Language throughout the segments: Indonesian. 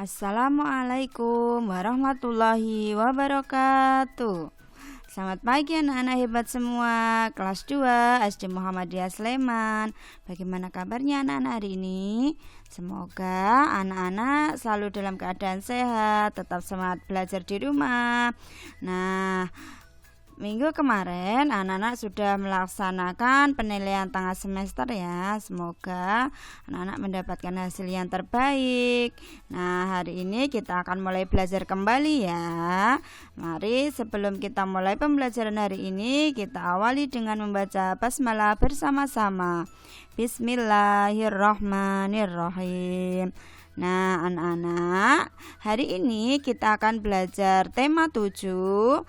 Assalamualaikum warahmatullahi wabarakatuh. Selamat pagi anak-anak hebat semua. Kelas 2 SD Muhammadiyah Sleman. Bagaimana kabarnya anak-anak hari ini? Semoga anak-anak selalu dalam keadaan sehat, tetap semangat belajar di rumah. Nah, minggu kemarin anak-anak sudah melaksanakan penilaian tengah semester ya. Semoga anak-anak mendapatkan hasil yang terbaik. Nah, hari ini kita akan mulai belajar kembali ya. Mari sebelum kita mulai pembelajaran hari ini, kita awali dengan membaca basmalah bersama-sama. Bismillahirrahmanirrahim. Nah, anak-anak, hari ini kita akan belajar tema 7,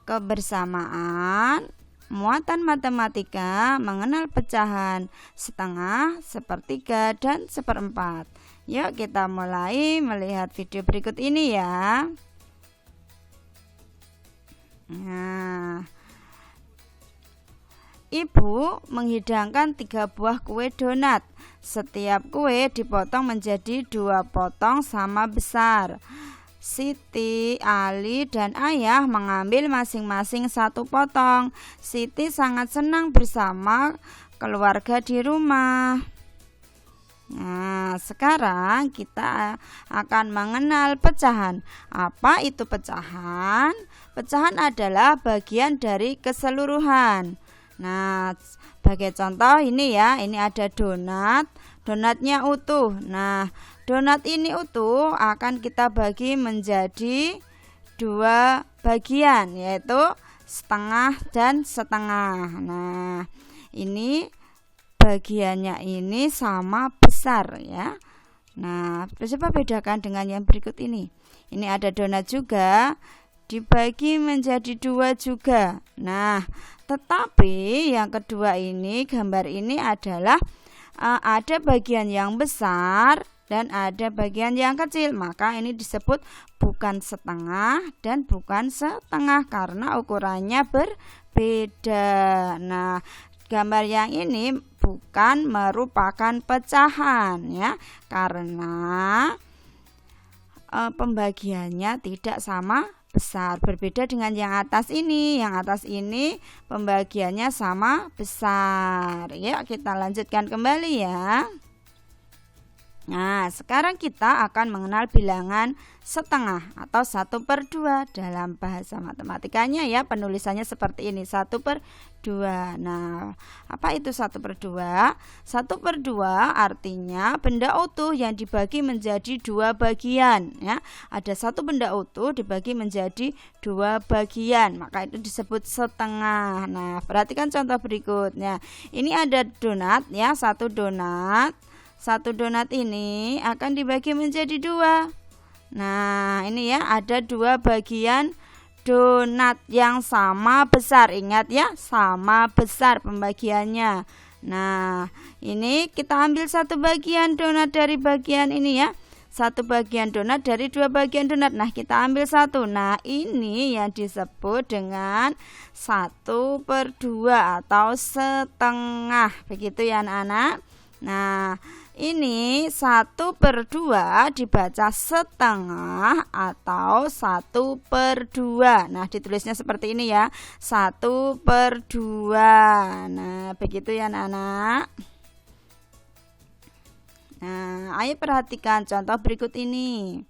kebersamaan, muatan matematika, mengenal pecahan, setengah, sepertiga, dan seperempat. Yuk kita mulai melihat video berikut ini ya. Nah, Ibu menghidangkan 3 buah kue donat. Setiap kue dipotong menjadi 2 potong sama besar. Siti, Ali, dan Ayah mengambil masing-masing 1 potong. Siti sangat senang bersama keluarga di rumah. Nah, sekarang kita akan mengenal pecahan. Apa itu pecahan? Pecahan adalah bagian dari keseluruhan. Nah, sebagai contoh ini ya, ini ada donat. Donatnya utuh. Nah, donat ini utuh akan kita bagi menjadi 2 bagian, yaitu setengah dan setengah. Nah, ini bagiannya ini sama besar ya. Nah, coba bedakan dengan yang berikut ini. Ini ada donat juga, dibagi menjadi 2 juga. Nah, tetapi yang kedua ini, gambar ini adalah ada bagian yang besar dan ada bagian yang kecil, maka ini disebut bukan setengah dan bukan setengah karena ukurannya berbeda. Nah, gambar yang ini bukan merupakan pecahan ya, karena pembagiannya tidak sama besar. Berbeda dengan yang atas ini. Yang atas ini pembagiannya sama besar. Yuk kita lanjutkan kembali ya. Nah, sekarang kita akan mengenal bilangan setengah atau 1/2 dalam bahasa matematikanya ya. Penulisannya seperti ini, 1/2. Nah, apa itu 1/2? 1/2 artinya benda utuh yang dibagi menjadi 2 bagian ya. Ada 1 benda utuh dibagi menjadi 2 bagian, maka itu disebut setengah. Nah, perhatikan contoh berikutnya. Ini ada donat ya, 1 donat. 1 donat ini akan dibagi menjadi 2. Nah, ini ya, ada 2 bagian donat yang sama besar. Ingat ya, sama besar pembagiannya. Nah, ini kita ambil 1 bagian donat dari bagian ini ya. 1 bagian donat dari 2 bagian donat. Nah, kita ambil 1. Nah, ini yang disebut dengan 1/2 atau setengah. Begitu ya anak-anak. Nah, ini 1/2 dibaca setengah atau 1/2. Nah, ditulisnya seperti ini ya, 1/2. Nah, begitu ya anak-anak. Nah, ayo perhatikan contoh berikut ini.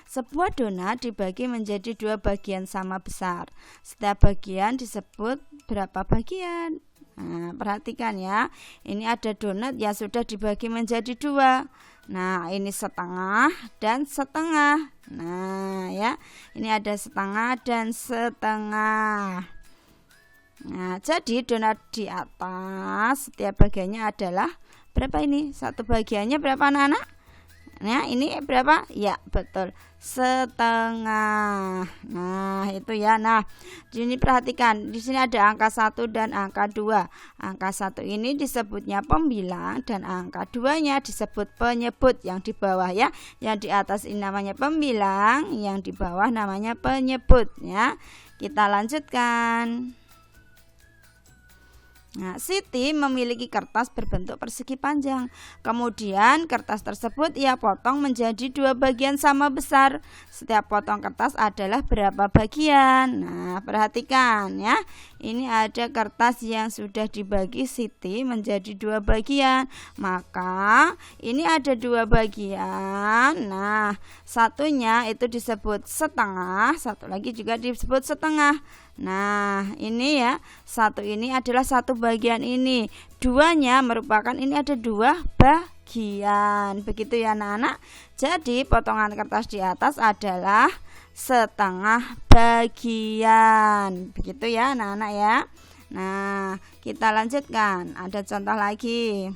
Sebuah donat dibagi menjadi 2 bagian sama besar. Setiap bagian disebut berapa bagian? Nah, perhatikan ya. Ini ada donat yang sudah dibagi menjadi 2. Nah, ini setengah dan setengah. Nah, ya. Ini ada setengah dan setengah. Nah, jadi donat di atas setiap bagiannya adalah berapa ini? 1 bagiannya berapa anak-anak? Nah, ini berapa? Ya, betul. Setengah. Nah, itu ya. Nah, di sini perhatikan. Di sini ada angka 1 dan angka 2. Angka 1 ini disebutnya pembilang dan angka 2-nya disebut penyebut yang di bawah ya. Yang di atas ini namanya pembilang, yang di bawah namanya penyebut ya. Kita lanjutkan. Nah, Siti memiliki kertas berbentuk persegi panjang. Kemudian kertas tersebut ia potong menjadi 2 bagian sama besar. Setiap potong kertas adalah berapa bagian? Nah, perhatikan ya. Ini ada kertas yang sudah dibagi Siti menjadi 2 bagian. Maka ini ada 2 bagian. Nah, satunya itu disebut setengah, satu lagi juga disebut setengah. Nah, ini ya, satu ini adalah satu bagian ini. Duanya merupakan ini ada 2 bagian. Begitu ya anak-anak. Jadi potongan kertas di atas adalah setengah bagian. Begitu ya anak-anak ya. Nah, kita lanjutkan. Ada contoh lagi.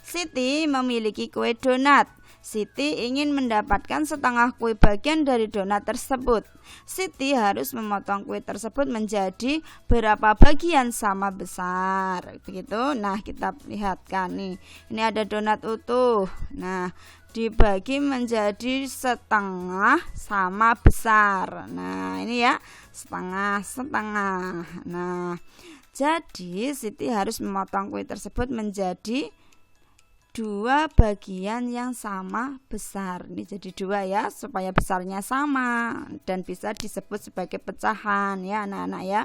Siti memiliki kue donat. Siti ingin mendapatkan setengah kue bagian dari donat tersebut. Siti harus memotong kue tersebut menjadi berapa bagian sama besar. Begitu. Nah, kita lihatkan nih. Ini ada donat utuh. Nah, dibagi menjadi setengah sama besar. Nah, ini ya, setengah. Nah, jadi Siti harus memotong kue tersebut menjadi 2 bagian yang sama besar. Ini jadi 2 ya, supaya besarnya sama dan bisa disebut sebagai pecahan ya anak-anak ya.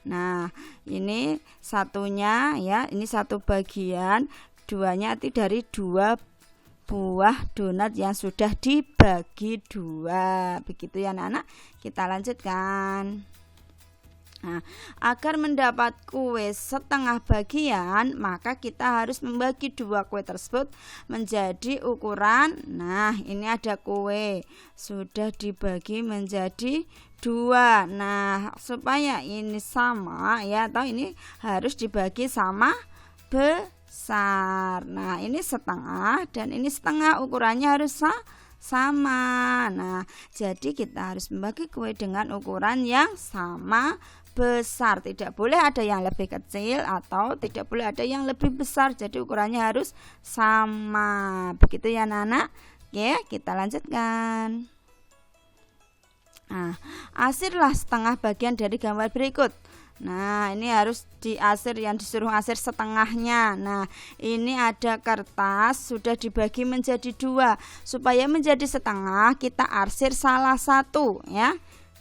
Nah, ini satunya ya, ini 1 bagian, 2-nya itu dari 2 buah donat yang sudah dibagi 2. Begitu ya anak-anak. Kita lanjutkan. Nah, agar mendapat kue setengah bagian, maka kita harus membagi 2 kue tersebut menjadi ukuran. Nah, ini ada kue sudah dibagi menjadi 2. Nah, supaya ini sama ya, atau ini harus dibagi sama besar. Nah, ini setengah dan ini setengah, ukurannya harus sama. Nah, jadi kita harus membagi kue dengan ukuran yang sama besar. Tidak boleh ada yang lebih kecil atau tidak boleh ada yang lebih besar. Jadi ukurannya harus sama. Begitu ya anak-anak. Oke, kita lanjutkan. Nah, asirlah setengah bagian dari gambar berikut. Nah, ini harus diasir, yang disuruh asir setengahnya. Nah, ini ada kertas sudah dibagi menjadi 2. Supaya menjadi setengah, kita arsir salah satu ya.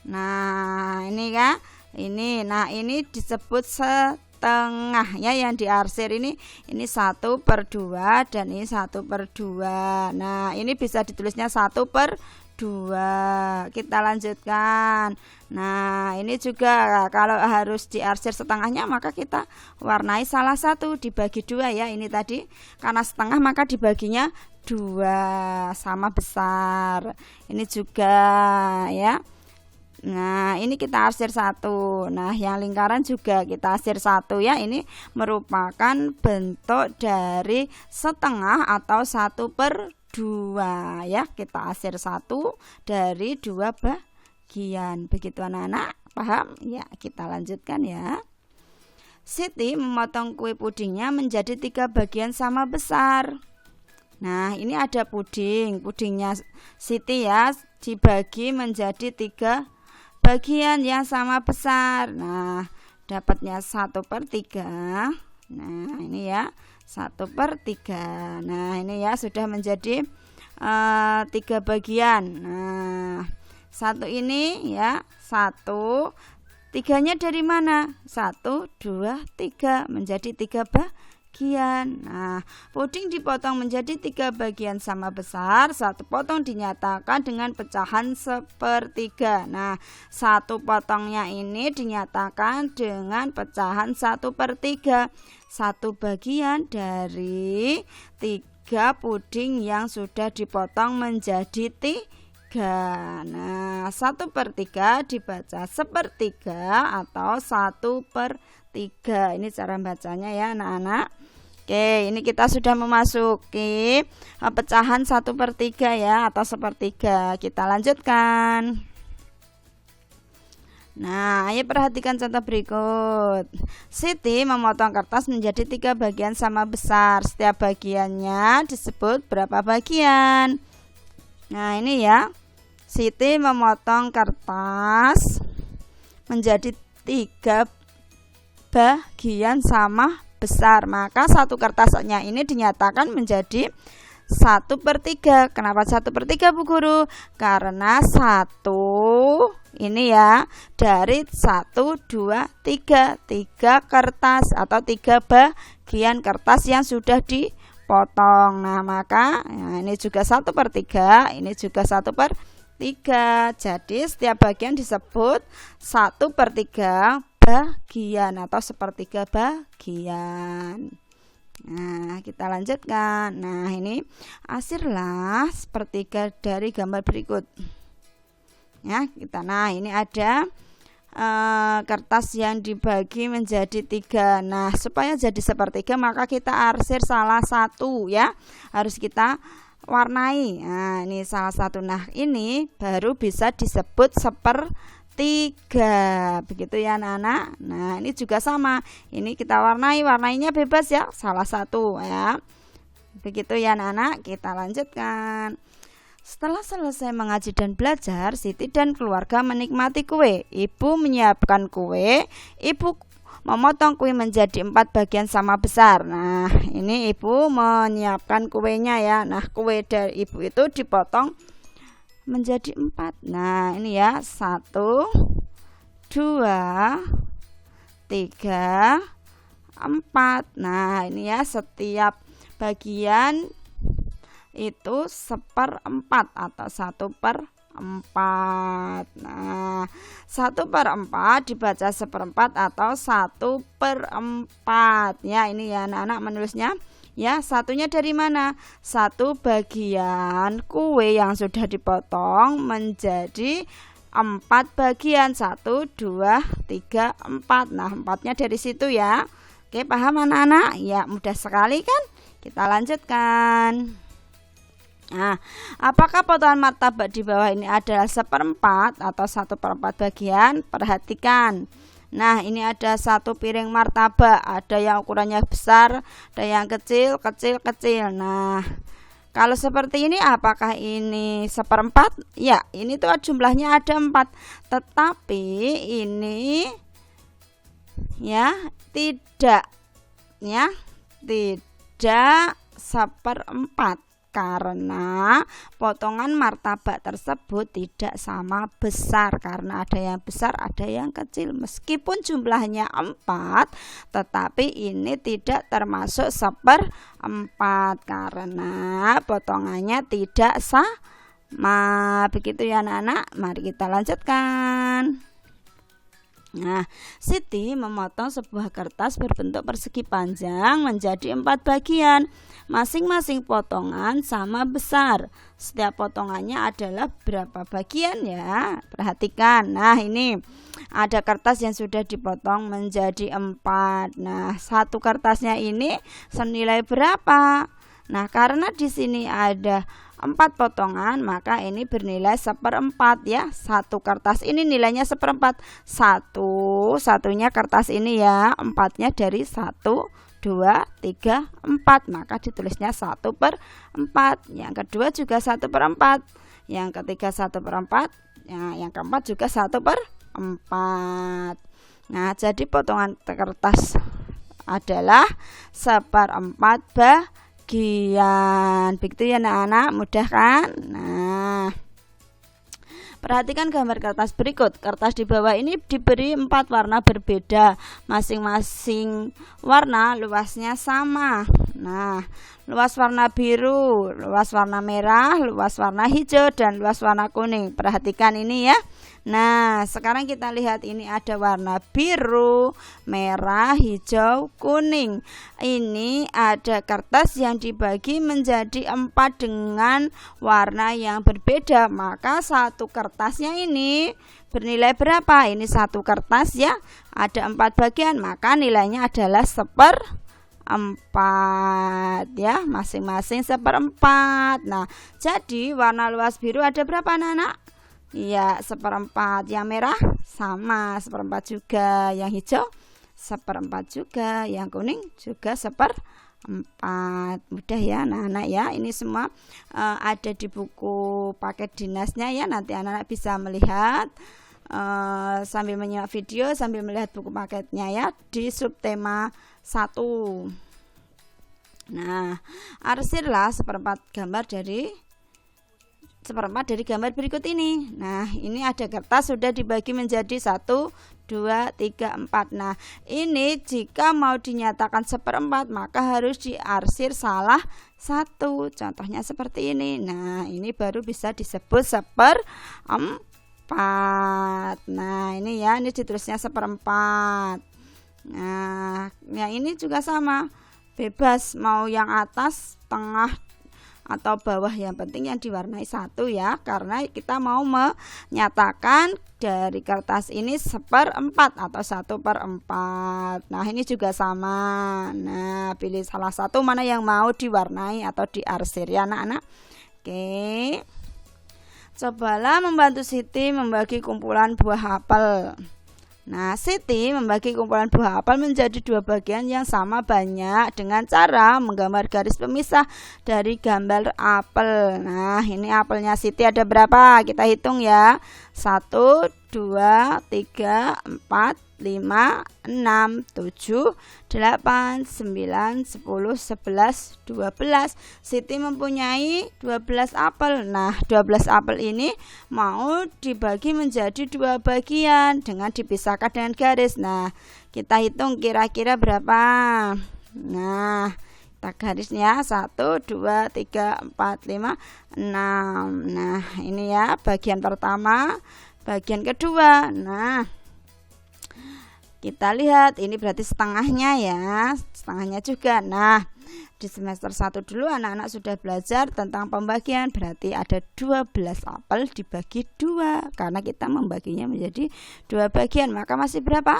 Nah, ini kan. Nah ini disebut setengah ya, yang diarsir ini 1/2 dan ini 1/2. Nah, ini bisa ditulisnya 1/2. Kita lanjutkan. Nah, ini juga kalau harus diarsir setengahnya, maka kita warnai salah satu, dibagi 2 ya. Ini tadi karena setengah maka dibaginya 2 sama besar. Ini juga ya. Nah, ini kita arsir 1. Nah, yang lingkaran juga kita arsir 1 ya. Ini merupakan bentuk dari setengah atau 1/2 ya. Kita arsir 1 dari 2 bagian. Begitu anak-anak, paham? Ya, kita lanjutkan ya. Siti memotong kue pudingnya menjadi 3 bagian sama besar. Nah, ini ada puding. Pudingnya Siti ya dibagi menjadi 3 bagian yang sama besar. Nah, dapatnya 1/3. Nah, ini ya 1/3. Nah, ini ya sudah menjadi 3 bagian. Nah, 1 ini ya 1. 3-nya dari mana? 1, 2, 3 menjadi 3 bagian. Nah, puding dipotong menjadi 3 bagian sama besar. 1 potong dinyatakan dengan pecahan 1/3. Nah, 1 potongnya ini dinyatakan dengan pecahan 1/3. 1 bagian dari 3 puding yang sudah dipotong menjadi 3. Nah, 1/3 dibaca 1/3 atau 1/3. Ini cara bacanya ya anak-anak. Oke, ini kita sudah memasuki pecahan 1/3 ya, atau 1/3. Kita lanjutkan. Nah, ayo perhatikan contoh berikut. Siti memotong kertas menjadi 3 bagian sama besar. Setiap bagiannya disebut berapa bagian. Nah, ini ya. Siti memotong kertas menjadi 3 bagian sama besar, maka satu kertasnya ini dinyatakan menjadi 1/3. Kenapa 1/3 Bu Guru? Karena 1 ini ya dari 1, 2, 3 kertas atau 3 bagian kertas yang sudah dipotong. Nah maka ini juga 1/3, ini juga 1/3. Jadi setiap bagian disebut 1/3 bagian atau 1/3 bagian. Nah kita lanjutkan. Nah ini hasillah 1/3 dari gambar berikut ya kita. Nah ini ada kertas yang dibagi menjadi 3. Nah supaya jadi 1/3 maka kita arsir salah satu ya, harus kita warnai. Nah ini salah satu. Nah ini baru bisa disebut 1/3. Begitu ya anak-anak. Nah ini juga sama, ini kita warnainya bebas ya, salah satu ya. Begitu ya anak-anak. Kita lanjutkan. Setelah selesai mengaji dan belajar, Siti dan keluarga menikmati kue. Ibu menyiapkan kue. Ibu memotong kue menjadi 4 bagian sama besar. Nah ini ibu menyiapkan kuenya ya. Nah kue dari ibu itu dipotong menjadi 4. Nah ini ya 1, 2, 3, 4. Nah ini ya setiap bagian itu 1/4 atau 1/4. Nah 1/4 dibaca 1/4 atau 1/4 ya. Ini ya anak-anak menulisnya ya. Satunya dari mana? 1 bagian kue yang sudah dipotong menjadi 4 bagian. 1, 2, 3, 4. Nah 4-nya dari situ ya. Oke paham anak-anak? Ya mudah sekali kan? Kita lanjutkan. Nah, apakah potongan martabak di bawah ini adalah 1/4 atau 1/4 bagian? Perhatikan. Nah, ini ada 1 piring martabak, ada yang ukurannya besar, ada yang kecil. Nah, kalau seperti ini apakah ini 1/4? Ya, ini tuh jumlahnya ada 4. Tetapi ini ya tidak 1/4. Karena potongan martabak tersebut tidak sama besar, karena ada yang besar ada yang kecil. Meskipun jumlahnya 4 tetapi ini tidak termasuk 1/4 karena potongannya tidak sama. Begitu ya anak-anak. Mari kita lanjutkan. Nah, Siti memotong sebuah kertas berbentuk persegi panjang menjadi 4 bagian. Masing-masing potongan sama besar. Setiap potongannya adalah berapa bagian ya? Perhatikan. Nah, ini ada kertas yang sudah dipotong menjadi 4. Nah, satu kertasnya ini senilai berapa? Nah, karena di sini ada 4 potongan, maka ini bernilai 1/4 ya. Satu kertas ini nilainya 1/4. Satunya kertas ini ya. 4-nya dari 1, 2, 3, 4. Maka ditulisnya 1/4. Yang kedua juga 1/4. Yang ketiga 1/4. Yang keempat juga 1/4. Nah, jadi potongan kertas adalah 1/4 bagian. Begitu ya anak-anak, mudah kan? Nah, perhatikan gambar kertas berikut. Kertas di bawah ini diberi 4 warna berbeda. Masing-masing warna luasnya sama. Nah, luas warna biru, luas warna merah, luas warna hijau, dan luas warna kuning. Perhatikan ini ya. Nah, sekarang kita lihat ini ada warna biru, merah, hijau, kuning. Ini ada kertas yang dibagi menjadi 4 dengan warna yang berbeda. Maka satu kertasnya ini bernilai berapa? Ini satu kertas ya, ada 4 bagian, maka nilainya adalah 1/4 ya, masing-masing 1/4. Nah, jadi warna luas biru ada berapa anak-anak? Iya, 1/4. Yang merah sama 1/4 juga, yang hijau 1/4 juga, yang kuning juga 1/4. Mudah ya anak-anak ya. Ini semua ada di buku paket dinasnya ya. Nanti anak-anak bisa melihat sambil menyimak video sambil melihat buku paketnya ya di subtema 1. Nah, arsirlah seperempat dari gambar berikut ini. Nah, ini ada kertas sudah dibagi menjadi 1, 2, 3, 4. Nah, ini jika mau dinyatakan seperempat maka harus diarsir salah satu. Contohnya seperti ini. Nah, ini baru bisa disebut seperempat. Nah, ini ya, ini ditulisnya seperempat. Nah, yang ini juga sama. Bebas mau yang atas, tengah atau bawah, yang penting yang diwarnai 1 ya, karena kita mau menyatakan dari kertas ini seperempat atau 1/4. Nah, ini juga sama. Nah, pilih salah satu mana yang mau diwarnai atau diarsir ya anak-anak. Oke, cobalah membantu Siti membagi kumpulan buah apel. Nah, Siti membagi kumpulan buah apel menjadi 2 bagian yang sama banyak dengan cara menggambar garis pemisah dari gambar apel. Nah, ini apelnya Siti ada berapa? Kita hitung ya. 1, 2, 3, 4, 5, 6, 7, 8, 9, 10, 11, 12. Siti mempunyai 12 apel. Nah, 12 apel ini mau dibagi menjadi 2 bagian dengan dipisahkan dengan garis. Nah, kita hitung kira-kira berapa. Nah, kita garisnya 1, 2, 3, 4, 5, 6. Nah, ini ya bagian pertama, bagian kedua. Nah, kita lihat ini berarti setengahnya ya, setengahnya juga. Nah, di semester 1 dulu anak-anak sudah belajar tentang pembagian, berarti ada 12 apel dibagi 2 karena kita membaginya menjadi 2 bagian. Maka masih berapa?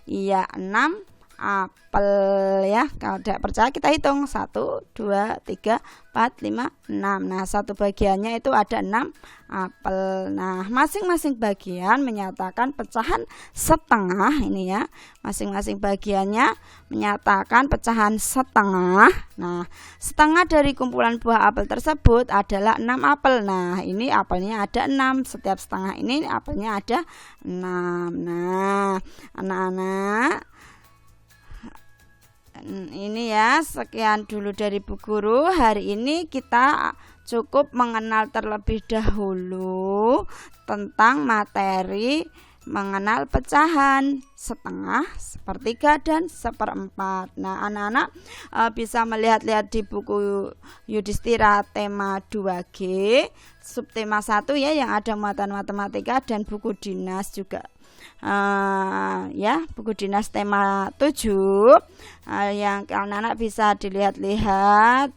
Iya, 6 apel ya. Kalau tidak percaya kita hitung 1, 2, 3, 4, 5, 6. Nah, satu bagiannya itu ada 6 apel. Nah, masing-masing bagian menyatakan pecahan setengah ini ya. Masing-masing bagiannya menyatakan pecahan setengah. Nah, setengah dari kumpulan buah apel tersebut adalah 6 apel. Nah, ini apelnya ada 6. Setiap setengah ini apelnya ada 6. Nah, anak-anak, ini ya, sekian dulu dari Bu Guru. Hari ini kita cukup mengenal terlebih dahulu tentang materi mengenal pecahan setengah, sepertiga, dan seperempat. Nah, anak-anak bisa melihat-lihat di buku Yudhistira tema 2G subtema 1 ya, yang ada muatan matematika, dan buku dinas juga ya, buku dinas tema 7 yang anak-anak bisa dilihat-lihat,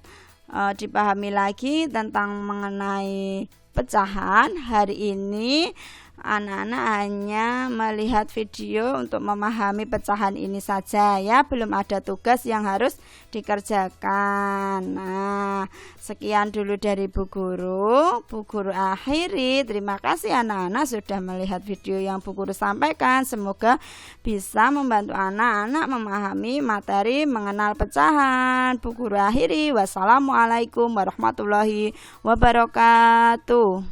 dipahami lagi tentang mengenai pecahan. Hari ini anak-anak hanya melihat video untuk memahami pecahan ini saja ya, belum ada tugas yang harus dikerjakan. Nah, sekian dulu dari Bu Guru. Bu Guru akhiri. Terima kasih anak-anak sudah melihat video yang Bu Guru sampaikan. Semoga bisa membantu anak-anak memahami materi mengenal pecahan. Bu Guru akhiri. Wassalamualaikum warahmatullahi wabarakatuh.